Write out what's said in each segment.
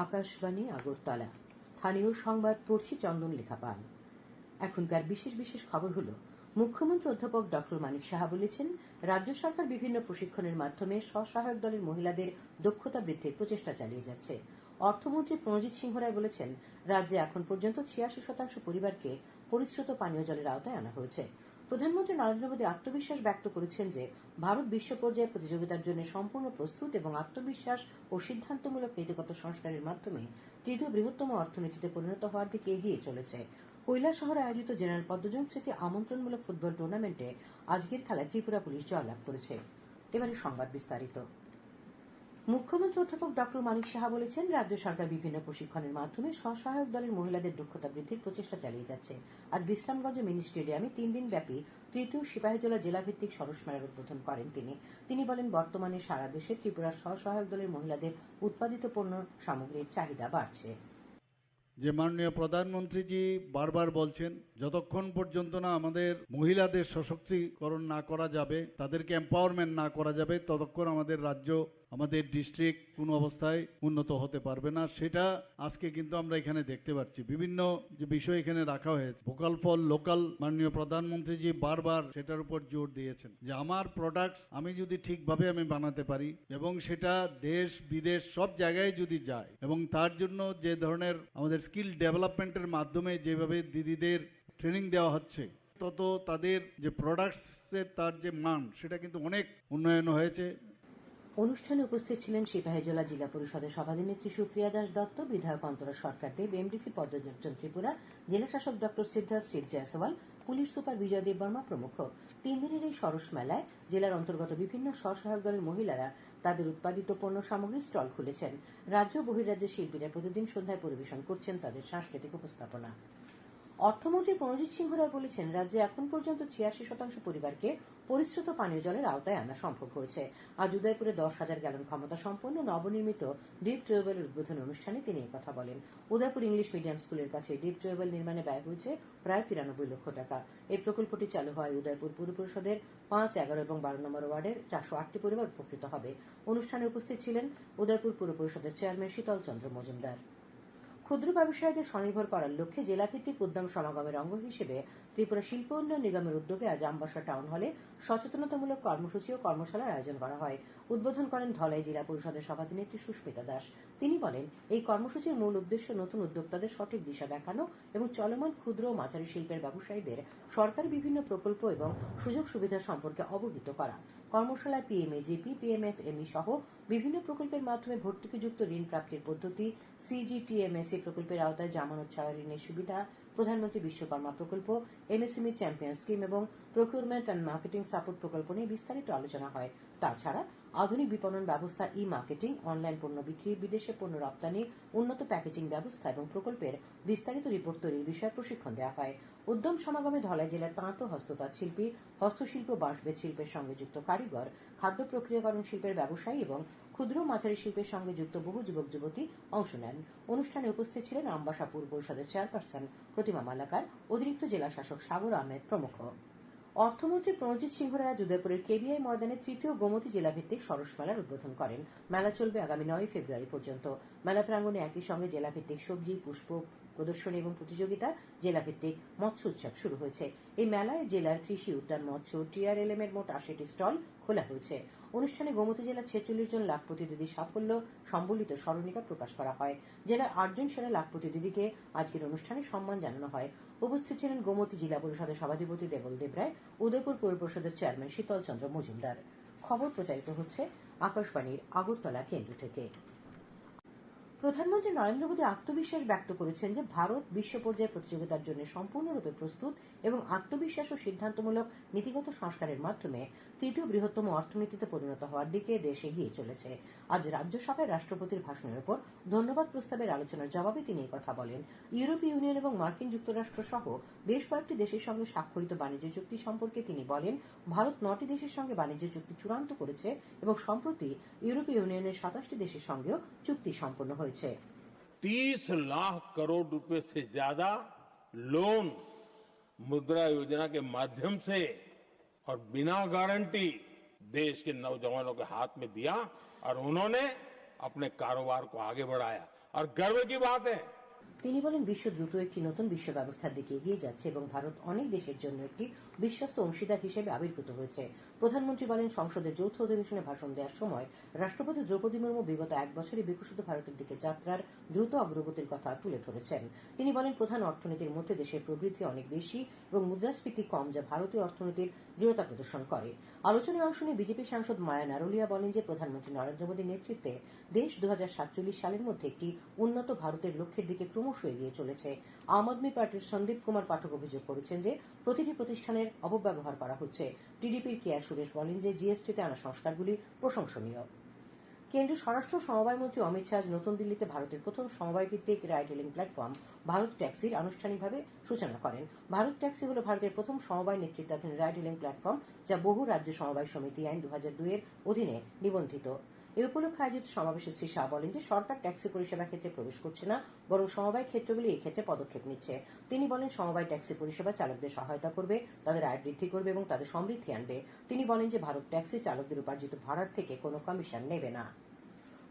আকাশবাণী আগরতলা। স্থানীয় সংবাদ পড়ছি চন্দন লেখা পাল। এখনকার বিশেষ বিশেষ খবর হলো, মুখ্যমন্ত্রী অধ্যাপক ডক্টর মানিক সাহা বলেছেন, রাজ্য সরকার বিভিন্ন প্রশিক্ষণের মাধ্যমে স্বসহায়ক দলের মহিলাদের দক্ষতা বৃদ্ধির প্রচেষ্টা চালিয়ে যাচ্ছে। অর্থমন্ত্রী প্রণজিৎ সিংহ রায় বলেছেন, রাজ্যে এখন পর্যন্ত ৮৬% পরিবারকে পরিশ্রুত পানীয় জলের আওতায় আনা হয়েছে। প্রধানমন্ত্রী নরেন্দ্র মোদী আত্মবিশ্বাস ব্যক্ত করেছেন যে ভারত বিশ্ব পর্যায়ে প্রতিযোগিতার জন্য সম্পূর্ণ প্রস্তুত এবং আত্মবিশ্বাস ও সিদ্ধান্তমূলক নীতিগত সংস্কারের মাধ্যমে তৃতীয় বৃহত্তম অর্থনীতিতে পরিণত হওয়ার দিকে এগিয়ে চলেছে। কৈলাসহরে আয়োজিত জেনারেল পদ্মজং স্মৃতি আমন্ত্রণমূলক ফুটবল টুর্নামেন্টে আজকের খেলায় ত্রিপুরা পুলিশ জয়লাভ করেছে। এবারে সংবাদ বিস্তারিত। মুখ্যমন্ত্রী অধ্যাপক ডক্টর মানিক সাহা বলেছেন, রাজ্য সরকার বিভিন্ন প্রশিক্ষণের মাধ্যমে স্বসহায়ক দলের মহিলাদের দক্ষতা বৃদ্ধির প্রচেষ্টা চালিয়ে যাচ্ছে। আজ বিশ্রামগঞ্জ মিনি স্টেডিয়ামে 3 দিন ব্যাপী তৃতীয় সিপাহীজলা জেলাভিত্তিক সরস মেলার উদ্বোধন করেন তিনি বলেন, বর্তমানে সারা দেশে ত্রিপুরার স্বসহায়ক দলের মহিলাদের উৎপাদিত পণ্য সামগ্রীর চাহিদা বাড়ছে। যে মাননীয় প্রধানমন্ত্রীজি বারবার বলছেন, যতক্ষণ পর্যন্ত না আমাদের মহিলাদের সশক্তিকরণ না করা যাবে, তাদেরকে এম্পাওয়ারমেন্ট না করা যাবে, ততক্ষণ আমাদের রাজ্য, আমাদের ডিস্ট্রিক্ট কোনো অবস্থায় উন্নত হতে পারবে না। সেটা আজকে কিন্তু আমরা এখানে দেখতে পাচ্ছি। বিভিন্ন যে বিষয় এখানে রাখা হয়েছে, ভোকাল ফর লোকাল, মাননীয় প্রধানমন্ত্রীজি বারবার সেটার উপর জোর দিয়েছেন যে আমার প্রোডাক্টস আমি যদি ঠিকভাবে আমি বানাতে পারি এবং সেটা দেশ বিদেশ সব জায়গায় যদি যায়, এবং তার জন্য যে ধরনের আমাদের স্কিল ডেভেলপমেন্টের মাধ্যমে যেভাবে দিদিদের ট্রেনিং দেওয়া হচ্ছে, তত তাদের যে প্রোডাক্টসের তার যে মান সেটা কিন্তু অনেক উন্নয়ন হয়েছে। অনুষ্ঠানে উপস্থিত ছিলেন সিপাহীজলা জিলা পরিষদের সভাধিনেত্রী সুপ্রিয়া দাস দত্ত, বিধায়ক অন্তরা সরকার দেব, এমডিসি পদ্মজং ত্রিপুরা, জেলা শাসক doctor Siddharth Sit Jaiswal, police super Bijay Dev Barma প্রমুখ। 3 দিনের এই সরস মেলায় জেলার অন্তর্গত বিভিন্ন স্বসহায়ক দলের মহিলারা তাদের উৎপাদিত পণ্য সামগ্রীর স্টল খুলেছেন। রাজ্য বহির্রাজ্যের শিল্পীরা প্রতিদিন সন্ধ্যায় পরিবেশন করছেন তাদের সাংস্কৃতিক উপস্থাপনা। অর্থমন্ত্রী প্রণজিৎ সিংহ রায় বলেছেন, রাজ্যে এখন পর্যন্ত ৮৬% পরিবারকে পরিশ্রুত পানীয় জলের আওতায় আনা সম্ভব হয়েছে। আজ উদয়পুরে 10,000 গ্যালন ক্ষমতা সম্পন্ন নবনির্মিত ডিপ টিউবওয়েলের উদ্বোধন অনুষ্ঠানে তিনি একথা বলেন। উদয়পুর ইংলিশ মিডিয়াম স্কুলের কাছে ডিপ টিউবওয়েল নির্মাণে ব্যয় হয়েছে প্রায় 93 লক্ষ টাকা। এই প্রকল্পটি চালু হয় উদয়পুর পুর পরিষদের 5, 11 এবং 12 নম্বর ওয়ার্ডের 408টি পরিবার উপকৃত হবে। অনুষ্ঠানে উপস্থিত ছিলেন উদয়পুর পুর পরিষদের চেয়ারম্যান শীতল চন্দ্র মজুমদার। ক্ষুদ্র ব্যবসায়ীদের স্বনির্ভর করার লক্ষ্যে জেলাভিত্তিক উদ্যম সমাগমের অঙ্গ হিসেবে ত্রিপুরা শিল্প উন্নয়ন নিগমের উদ্যোগে আজ আমবাসা টাউন হলে সচেতনতামূলক কর্মসূচি ও কর্মশালার আয়োজন করা হয়। উদ্বোধন করেন ধলাই জেলা পরিষদের সভাধিনেত্রী সুস্মিতা দাস। তিনি বলেন, এই কর্মসূচির মূল উদ্দেশ্য নতুন উদ্যোক্তাদের সঠিক দিশা দেখানো এবং চলমান ক্ষুদ্র ও মাঝারি শিল্পের ব্যবসায়ীদের সরকারি বিভিন্ন প্রকল্প এবং সুযোগ সুবিধা সম্পর্কে অবহিত করা। কর্মশালায় পিএমএজিপি, পিএমএফএমই সহ বিভিন্ন প্রকল্পের মাধ্যমে ভর্তুকিযুক্ত ঋণ প্রাপ্তির পদ্ধতি, সিজিটিএমএসি প্রকল্পের আওতায় জামানত ছাড়া ঋণের সুবিধা, প্রধানমন্ত্রী বিশ্বকর্মা প্রকল্প, এমএসএমই চ্যাম্পিয়ন স্কিম এবং প্রকিউরমেন্ট অ্যান্ড মার্কেটিং সাপোর্ট প্রকল্প নিয়ে বিস্তারিত আলোচনা হয়। তাছাড়া আধুনিক বিপণন ব্যবস্থা, ই মার্কেটিং, অনলাইন পণ্য বিক্রি, বিদেশে পণ্য রপ্তানি, উন্নত প্যাকেজিং ব্যবস্থা এবং প্রকল্পের বিস্তারিত রিপোর্ট তৈরির বিষয়ে প্রশিক্ষণ দেওয়া হয়। উদ্যম সমাগমে ধলাই জেলার তাঁত ও হস্ততাঁত শিল্পী, হস্তশিল্প, বাঁশবেত শিল্পের সঙ্গে যুক্ত কারিগর, খাদ্য প্রক্রিয়াকরণ শিল্পের ব্যবসায়ী এবং ক্ষুদ্র মাঝারি শিল্পের সঙ্গে যুক্ত বহু যুবক যুবতী অংশ নেন। অনুষ্ঠানে উপস্থিত ছিলেন আমবাসা পুর পরিষদের চেয়ারপারসন প্রতিমা মালাকার, অতিরিক্ত জেলা শাসক সাগর আহমেদ প্রমুখ। অর্থমন্ত্রী প্রণজিৎ সিংহ রায় উদয়পুরের কেবিআই ময়দানে তৃতীয় গোমতী জেলাভিত্তিক সরস মেলার উদ্বোধন করেন। মেলা চলবে আগামী 9 ফেব্রুয়ারি পর্যন্ত। মেলা প্রাঙ্গণে একই সঙ্গে জেলাভিত্তিক সবজি, পুষ্প প্রদর্শনী এবং প্রতিযোগিতা, জেলাভিত্তিক মৎস্য উৎসব শুরু হয়েছে। এই মেলায় জেলার কৃষি, উদ্যান, মৎস্য, টিআরএলএম এর মোট 80টি স্টল খোলা হয়েছে। অনুষ্ঠানে গোমতী জেলার 46 জন লাখপতি দিদির সাফল্য সম্বলিত স্মরণিকা প্রকাশ করা হয়। জেলার 8 জন সেরা লাখপতি দিদিকে আজকের অনুষ্ঠানে সম্মান জানানো হয়। উপস্থিত ছিলেন গোমতী জেলা পরিষদের সভাধিপতি দেবল দেব রায়, উদয়পুর পৌর পরিষদের চেয়ারম্যান শীতল চন্দ্র মজুমদার। খবর প্রচারিত হচ্ছে আকাশবাণীর আগরতলা কেন্দ্র থেকে। প্রধানমন্ত্রী নরেন্দ্র মোদী আত্মবিশ্বাস ব্যক্ত করেছেন যে ভারত বিশ্ব পর্যায়ে প্রতিযোগিতার জন্য সম্পূর্ণরূপে প্রস্তুত এবং আত্মবিশ্বাস ও সিদ্ধান্তমূলক নীতিগত সংস্কারের মাধ্যমে তৃতীয় বৃহত্তম অর্থনীতিতে পরিণত হওয়ার দিকে দেশ এগিয়ে চলেছে। আজ রাজ্যসভায় রাষ্ট্রপতির ভাষণের উপর ধন্যবাদ প্রস্তাবের আলোচনার জবাবে তিনি এই কথা বলেন। ইউরোপীয় ইউনিয়ন এবং মার্কিন যুক্তরাষ্ট্র সহ বেশ কয়েকটি দেশের সঙ্গে স্বাক্ষরিত বাণিজ্য চুক্তি সম্পর্কে তিনি বলেন, ভারত 9টি দেশের সঙ্গে বাণিজ্য চুক্তি চূড়ান্ত করেছে এবং সম্প্রতি ইউরোপীয় ইউনিয়নের 27টি দেশের সঙ্গেও চুক্তি সম্পন্ন হয়েছে। 30 लाख करोड़ रुपए से ज्यादा लोन मुद्रा योजना के माध्यम से और बिना गारंटी देश के नौजवानों के हाथ में दिया और उन्होंने अपने कारोबार को आगे बढ़ाया। और गर्व की बात है। তিনি বলেন বিশ্ব দ্রুত একটি নতুন বিশ্ব ব্যবস্থার দিকে এগিয়ে যাচ্ছে এবং ভারত অনেক দেশের জন্য একটি বিশ্বস্ত অংশীদার হিসেবে আবির্ভূত হয়েছে। প্রধানমন্ত্রী বলেন সংসদের যৌথ অধিবেশনে ভাষণ দেওয়ার সময় রাষ্ট্রপতি দ্রৌপদী মুর্মু বিগত এক বছরে বিকশিত ভারতের দিকে যাত্রার দ্রুত অগ্রগতির কথা তুলে ধরেছেন। তিনি বলেন প্রধান অর্থনীতির মধ্যে দেশের প্রবৃদ্ধি অনেক বেশি এবং মুদ্রাস্ফীতি কম, যা ভারতীয় অর্থনীতির দৃঢ়তা প্রদর্শন করে। আলোচনায় অংশ নিয়ে বিজেপি সাংসদ মায়া নারুলিয়া বলেন যে প্রধানমন্ত্রী নরেন্দ্র মোদীর নেতৃত্বে দেশ 2047 সালের মধ্যে একটি উন্নত ভারতের লক্ষ্যের দিকে ক্রমশ এগিয়ে চলেছে। আম আদমি পার্টির সন্দীপ কুমার পাঠক অভিযোগ করেছেন যে প্রতিটি প্রতিষ্ঠানের অপব্যবহার করা হচ্ছে। টিডিপির কেয়া সুরেশ বলেন যে জিএসটিতে আনা সংস্কারগুলি প্রশংসনীয়। কেন্দ্রীয় স্বরাষ্ট্র সমবায় মন্ত্রী অমিত শাহ আজ নতুন দিল্লিতে ভারতের প্রথম সমবায় ভিত্তিক রাইড হেলিং প্ল্যাটফর্ম ভারত ট্যাক্সির আনুষ্ঠানিকভাবে সূচনা করেন। ভারত ট্যাক্সি হল ভারতের প্রথম সমবায় নেতৃত্বাধীন রাইড হেলিং প্ল্যাটফর্ম, যা বহু রাজ্য সমবায় সমিতি আইন 2002 এর অধীনে নিবন্ধিত। এ উপলক্ষে আয়োজিত সমাবেশে শ্রী শাহ বলেন যে সরকার ট্যাক্সি পরিষেবা ক্ষেত্রে প্রবেশ করছে না, বরং সমবায় ক্ষেত্রগুলি এই ক্ষেত্রে পদক্ষেপ নিচ্ছে। তিনি বলেন সমবায় ট্যাক্সি পরিষেবা চালকদের সহায়তা করবে, তাদের আয় বৃদ্ধি করবে এবং তাদের সমৃদ্ধি আনবে। তিনি বলেন যে ভারত ট্যাক্সি চালকদের উপার্জিত ভাড়ার থেকে কোনো কমিশন নেবে না।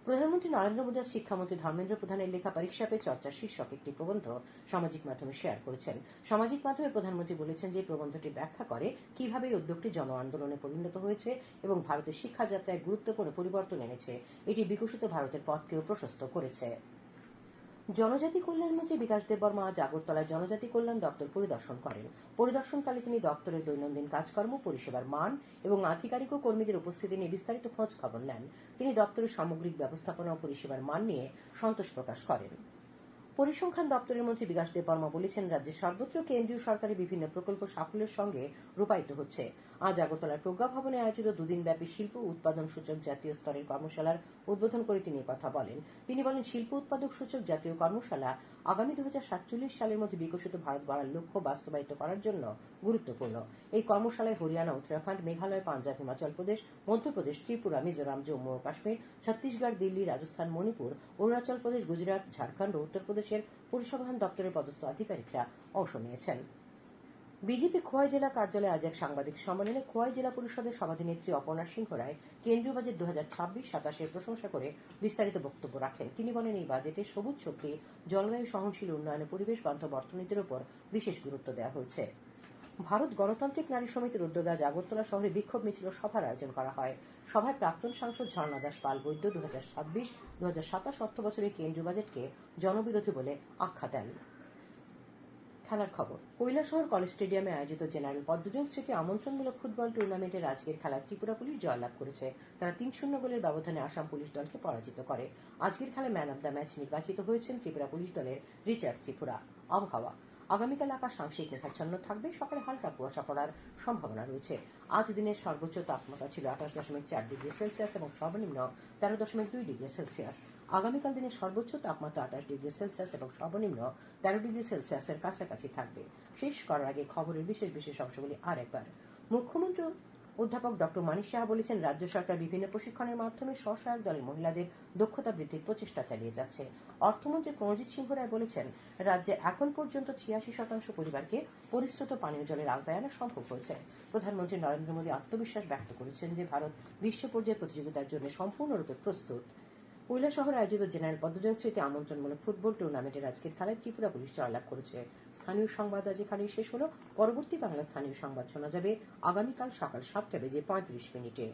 প্রধানমন্ত্রী নরেন্দ্র মোদী শিক্ষামন্ত্রী ধর্মেন্দ্র প্রধানের লেখা পরীক্ষা পে চর্চা শীর্ষক একটি প্রবন্ধ সামাজিক মাধ্যমে শেয়ার করেছেন। সামাজিক মাধ্যমে প্রধানমন্ত্রী বলেছেন যে প্রবন্ধটি ব্যাখ্যা করে কিভাবে এই উদ্যোগটি জন আন্দোলনে পরিণত হয়েছে এবং ভারতের শিক্ষা যাত্রায় গুরুত্বপূর্ণ পরিবর্তন এনেছে। এটি বিকশিত ভারতের পথকেও প্রশস্ত করেছে। জনজাতি কল্যাণ মন্ত্রী বিকাশ দেববর্মা আজ আগরতলায় জনজাতি কল্যাণ দপ্তর পরিদর্শন করেন। পরিদর্শনকালে তিনি দপ্তরের দৈনন্দিন কাজকর্ম, পরিষেবার মান এবং আধিকারিক ও কর্মীদের উপস্থিতি নিয়ে বিস্তারিত খোঁজ খবর নেন। তিনি দপ্তরের সামগ্রিক ব্যবস্থাপনা ও পরিষেবার মান নিয়ে সন্তোষ প্রকাশ করেন। পরিসংখ্যান দপ্তরের মন্ত্রী বিকাশ দেববর্মা বলেছেন রাজ্যের সর্বত্র কেন্দ্রীয় সরকারের বিভিন্ন প্রকল্প সাফল্যের সঙ্গে রূপায়িত হচ্ছে। আজ আগরতলার প্রজ্ঞা ভবনে আয়োজিত দুদিনব্যাপী শিল্প উৎপাদন সূচক জাতীয় স্তরের কর্মশালার উদ্বোধন করে তিনি কথা বলেন। তিনি বলেন শিল্প উৎপাদক সূচক জাতীয় কর্মশালা আগামী 2047 সালের মধ্যে বিকশিত ভারত গড়ার লক্ষ্য বাস্তবায়িত করার জন্য গুরুত্বপূর্ণ। এই কর্মশালায় হরিয়ানা, উত্তরাখণ্ড, মেঘালয়, পাঞ্জাব, হিমাচল প্রদেশ, মধ্যপ্রদেশ, ত্রিপুরা, মিজোরাম, জম্মু ও কাশ্মীর, ছত্তিশগড়, দিল্লি, রাজস্থান, মণিপুর, অরুণাচল প্রদেশ, গুজরাট, ঝাড়খণ্ড ও উত্তরপ্রদেশের পরিসংখ্যান দপ্তরের পদস্থ আধিকারিকরা অংশ নিয়েছেন। বিজেপি খোয়াই জেলা কার্যালয়ে আজ এক সাংবাদিক সম্মেলনে খোয়াই জেলা পরিষদের সভাধিনেত্রী অপর্ণা সিংহ রায় কেন্দ্রীয় বাজেট 2026-27 প্রশংসা করে বিস্তারিত বক্তব্য রাখেন। তিনি বলেন এই বাজেটে সবুজ শক্তি, জলবায়ু সহনশীল উন্নয়ন ও পরিবেশ বান্ধব অর্থনীতির উপর বিশেষ গুরুত্ব দেওয়া হয়েছে। ভারত গণতান্ত্রিক নারী সমিতির উদ্যোগে আজ আগরতলা শহরে বিক্ষোভ মিছিল ও সভার আয়োজন করা হয়। সভায় প্রাক্তন সাংসদ ঝর্ণা দাস পাল বৈদ্য 2026-2027 অর্থ বছরের কেন্দ্রীয় বাজেটকে জনবিরোধী বলে আখ্যা দেন। খেলার খবর। কৈলাসহর কলেজ স্টেডিয়ামে আয়োজিত জেনারেল পদ্মজং স্মৃতি আমন্ত্রণমূলক ফুটবল টুর্নামেন্টের আজকের খেলায় ত্রিপুরা পুলিশ জয়লাভ করেছে। তারা 3-0 গোলের ব্যবধানে আসাম পুলিশ দলকে পরাজিত করে। আজকের খেলায় ম্যান অব দ্য ম্যাচ নির্বাচিত হয়েছেন ত্রিপুরা পুলিশ দলের রিচার্ড ত্রিপুরা। আবহাওয়া। আগামীকাল আকাশ আংশিক মেঘাচ্ছন্ন থাকবে, সকালে হালকা কুয়াশা পড়ার সম্ভাবনা রয়েছে। আজ দিনের সর্বোচ্চ তাপমাত্রা ছিল 28.4 ডিগ্রি সেলসিয়াস এবং সর্বনিম্ন 13.2 ডিগ্রি সেলসিয়াস। আগামীকাল দিনের সর্বোচ্চ তাপমাত্রা 28 ডিগ্রি সেলসিয়াস এবং সর্বনিম্ন 13 ডিগ্রি সেলসিয়াসের কাছাকাছি থাকবে। শেষ করার আগে খবরের বিশেষ অংশগুলি আরেকবার। মুখ্যমন্ত্রী অধ্যাপক ডক্টর মানিক সাহা বলেছেন রাজ্য সরকার বিভিন্ন প্রশিক্ষণের মাধ্যমে স্বসহায়ক দলের মহিলাদের দক্ষতা বৃদ্ধির প্রচেষ্টা চালিয়ে যাচ্ছে। অর্থমন্ত্রী প্রণজিৎ সিংহ রায় বলেছেন রাজ্যে এখন পর্যন্ত 86% পরিবারকে পরিশ্রুত পানীয় জলের আওতায় আনা সম্ভব হয়েছে। প্রধানমন্ত্রী নরেন্দ্র মোদী আত্মবিশ্বাস ব্যক্ত করেছেন যে ভারত বিশ্ব পর্যায়ে প্রতিযোগিতার জন্য সম্পূর্ণরূপে প্রস্তুত। কৈলাসহরে আয়োজিত জেনারেল পদ্মজং স্মৃতি আমন্ত্রণমূলক ফুটবল টুর্নামেন্টের আজকের খেলায় ত্রিপুরা পুলিশ জয়লাভ করেছে। স্থানীয় সংবাদ আজ এখানেই শেষ হলো। পরবর্তী বাংলা স্থানীয় সংবাদ শোনা যাবে আগামীকাল সকাল 7:35 মিনিটে।